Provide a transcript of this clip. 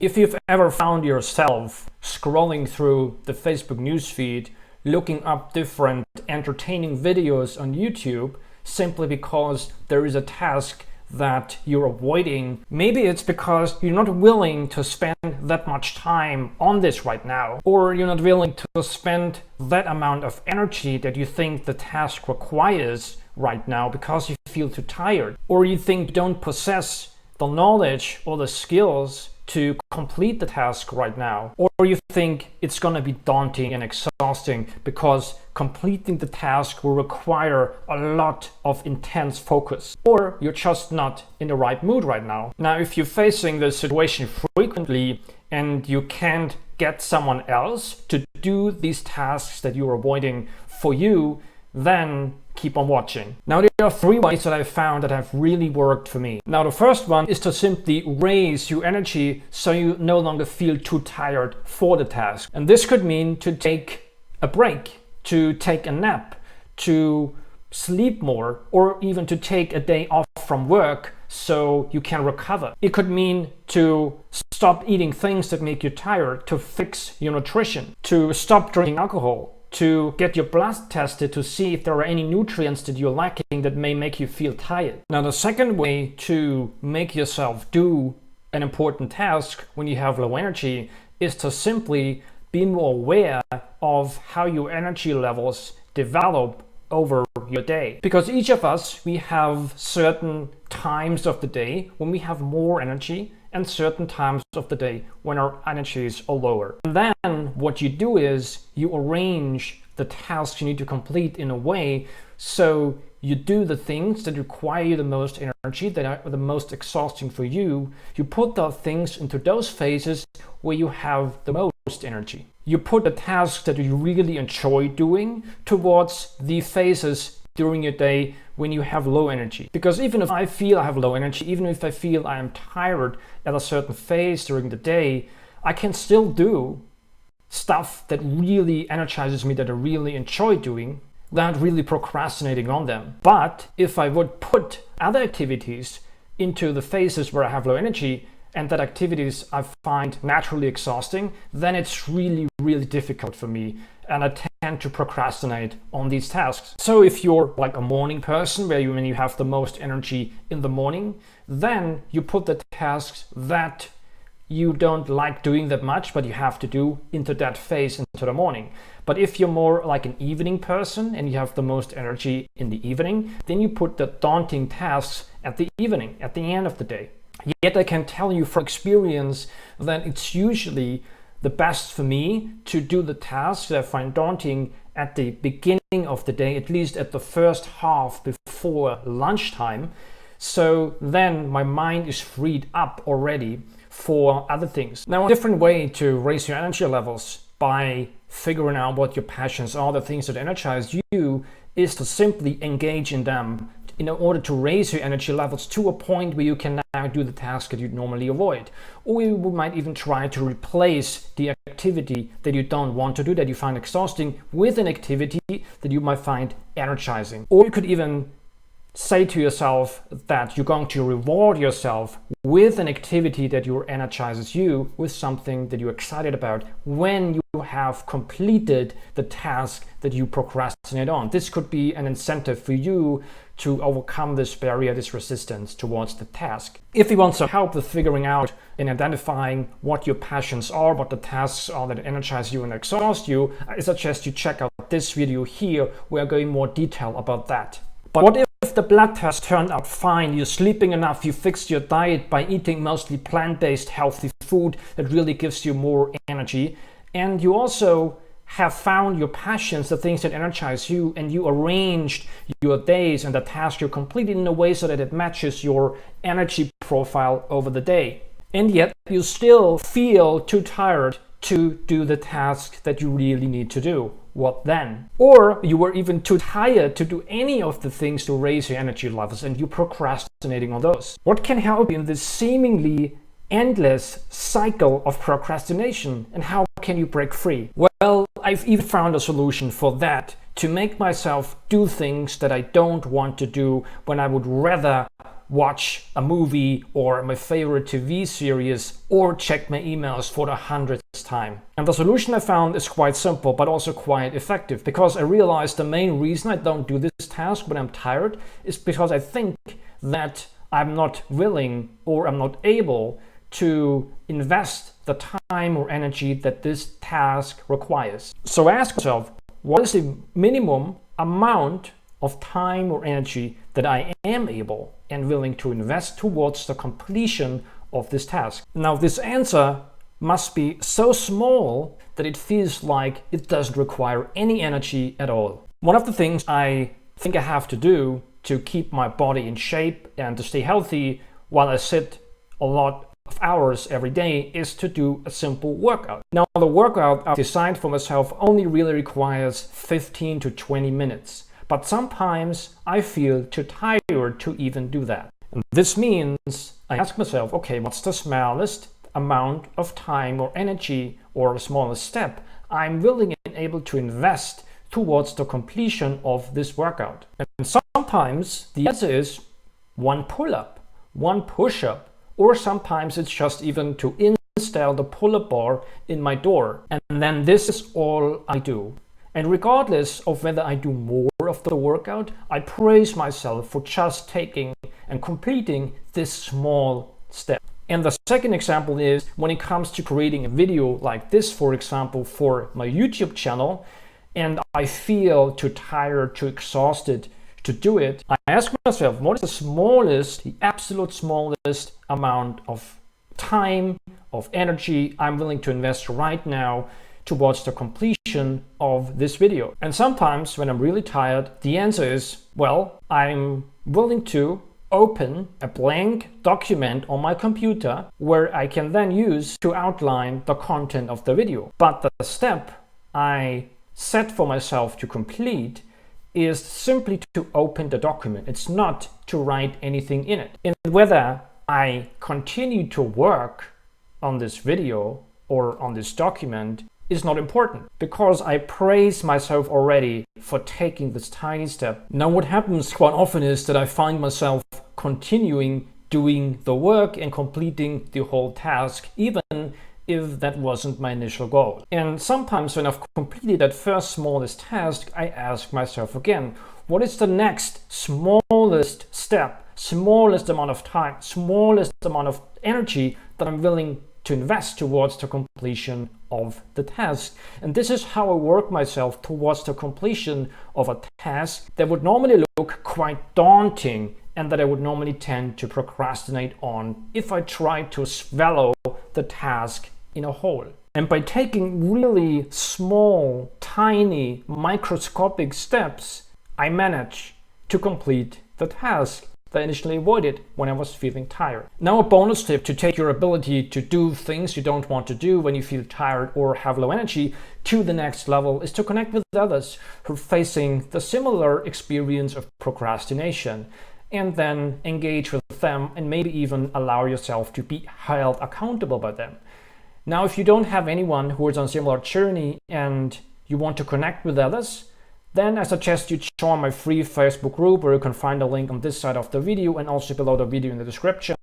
If you've ever found yourself scrolling through the Facebook newsfeed, looking up different entertaining videos on YouTube simply because there is a task that you're avoiding, maybe it's because you're not willing to spend that much time on this right now, or you're not willing to spend that amount of energy that you think the task requires right now because you feel too tired, or you think you don't possess the knowledge or the skills to complete the task right now, or you think it's going to be daunting and exhausting because completing the task will require a lot of intense focus, or you're just not in the right mood right now. Now, if you're facing this situation frequently and you can't get someone else to do these tasks that you're avoiding for you, then keep on watching. Now, there are 3 ways that I've found that have really worked for me. Now, the first one is to simply raise your energy so you no longer feel too tired for the task. And this could mean to take a break, to take a nap, to sleep more, or even to take a day off from work so you can recover. It could mean to stop eating things that make you tired, to fix your nutrition, to stop drinking alcohol, to get your blood tested to see if there are any nutrients that you're lacking that may make you feel tired. Now, the second way to make yourself do an important task when you have low energy is to simply be more aware of how your energy levels develop over your day. Because each of us, we have certain times of the day when we have more energy and certain times of the day when our energies are lower. And then what you do is you arrange the tasks you need to complete in a way so you do the things that require the most energy, that are the most exhausting for you. You put those things into those phases where you have the most energy. You put the tasks that you really enjoy doing towards the phases during your day when you have low energy. Because even if I feel I have low energy, even if I feel I am tired at a certain phase during the day, I can still do stuff that really energizes me, that I really enjoy doing, without really procrastinating on them. But if I would put other activities into the phases where I have low energy, and that activities I find naturally exhausting, then it's really, really difficult for me, and I tend to procrastinate on these tasks. So if you're like a morning person, when you have the most energy in the morning, then you put the tasks that you don't like doing that much, but you have to do into that phase, into the morning. But if you're more like an evening person and you have the most energy in the evening, then you put the daunting tasks at the evening, at the end of the day. Yet I can tell you from experience that it's usually the best for me to do the tasks that I find daunting at the beginning of the day, at least at the first half before lunchtime. So then my mind is freed up already for other things. Now, a different way to raise your energy levels by figuring out what your passions are, the things that energize you, is to simply engage in them in order to raise your energy levels to a point where you can now do the task that you'd normally avoid. Or you might even try to replace the activity that you don't want to do, that you find exhausting, with an activity that you might find energizing. Or you could even say to yourself that you're going to reward yourself with an activity that energizes you, with something that you're excited about when you have completed the task that you procrastinate on. This could be an incentive for you to overcome this barrier, this resistance towards the task. If you want some help with figuring out and identifying what your passions are, what the tasks are that energize you and exhaust you, I suggest you check out this video here where I go in more detail about that. But what if the blood test turned out fine, you're sleeping enough, you fixed your diet by eating mostly plant-based healthy food that really gives you more energy, and you also have found your passions, the things that energize you, and you arranged your days and the task you completed in a way so that it matches your energy profile over the day. And yet you still feel too tired to do the task that you really need to do. What then? Or you were even too tired to do any of the things to raise your energy levels and you're procrastinating on those. What can help you in this seemingly endless cycle of procrastination, and how can you break free? Well, I've even found a solution for that, to make myself do things that I don't want to do when I would rather watch a movie or my favorite TV series or check my emails for the 100th time. And the solution I found is quite simple, but also quite effective, because I realized the main reason I don't do this task when I'm tired is because I think that I'm not willing or I'm not able to invest the time or energy that this task requires. So ask yourself, what is the minimum amount of time or energy that I am able and willing to invest towards the completion of this task? Now, this answer must be so small that it feels like it doesn't require any energy at all. One of the things I think I have to do to keep my body in shape and to stay healthy while I sit a lot of hours every day is to do a simple workout. Now, the workout I've designed for myself only really requires 15 to 20 minutes. But sometimes I feel too tired to even do that. And this means I ask myself, okay, what's the smallest amount of time or energy or the smallest step I'm willing and able to invest towards the completion of this workout? And sometimes the answer is one pull-up, one push-up, or sometimes it's just even to install the pull-up bar in my door. And then this is all I do. And regardless of whether I do more of the workout, I praise myself for just taking and completing this small step. And the second example is when it comes to creating a video like this, for example, for my YouTube channel, and I feel too tired, too exhausted to do it, I ask myself, what is the smallest, the absolute smallest amount of time, of energy I'm willing to invest right now towards the completion of this video? And sometimes when I'm really tired, the answer is, well, I'm willing to open a blank document on my computer where I can then use to outline the content of the video. But the step I set for myself to complete is simply to open the document. It's not to write anything in it. And whether I continue to work on this video or on this document is not important, because I praise myself already for taking this tiny step. Now, what happens quite often is that I find myself continuing doing the work and completing the whole task, even if that wasn't my initial goal. And sometimes when I've completed that first smallest task, I ask myself again, what is the next smallest step, smallest amount of time, smallest amount of energy that I'm willing to invest towards the completion of the task? And this is how I work myself towards the completion of a task that would normally look quite daunting and that I would normally tend to procrastinate on if I tried to swallow the task in a whole. And by taking really small, tiny, microscopic steps, I manage to complete the task that I initially avoided when I was feeling tired. Now, a bonus tip to take your ability to do things you don't want to do when you feel tired or have low energy to the next level is to connect with others who are facing the similar experience of procrastination, and then engage with them and maybe even allow yourself to be held accountable by them. Now, if you don't have anyone who is on a similar journey and you want to connect with others, then I suggest you join my free Facebook group, where you can find a link on this side of the video and also below the video in the description.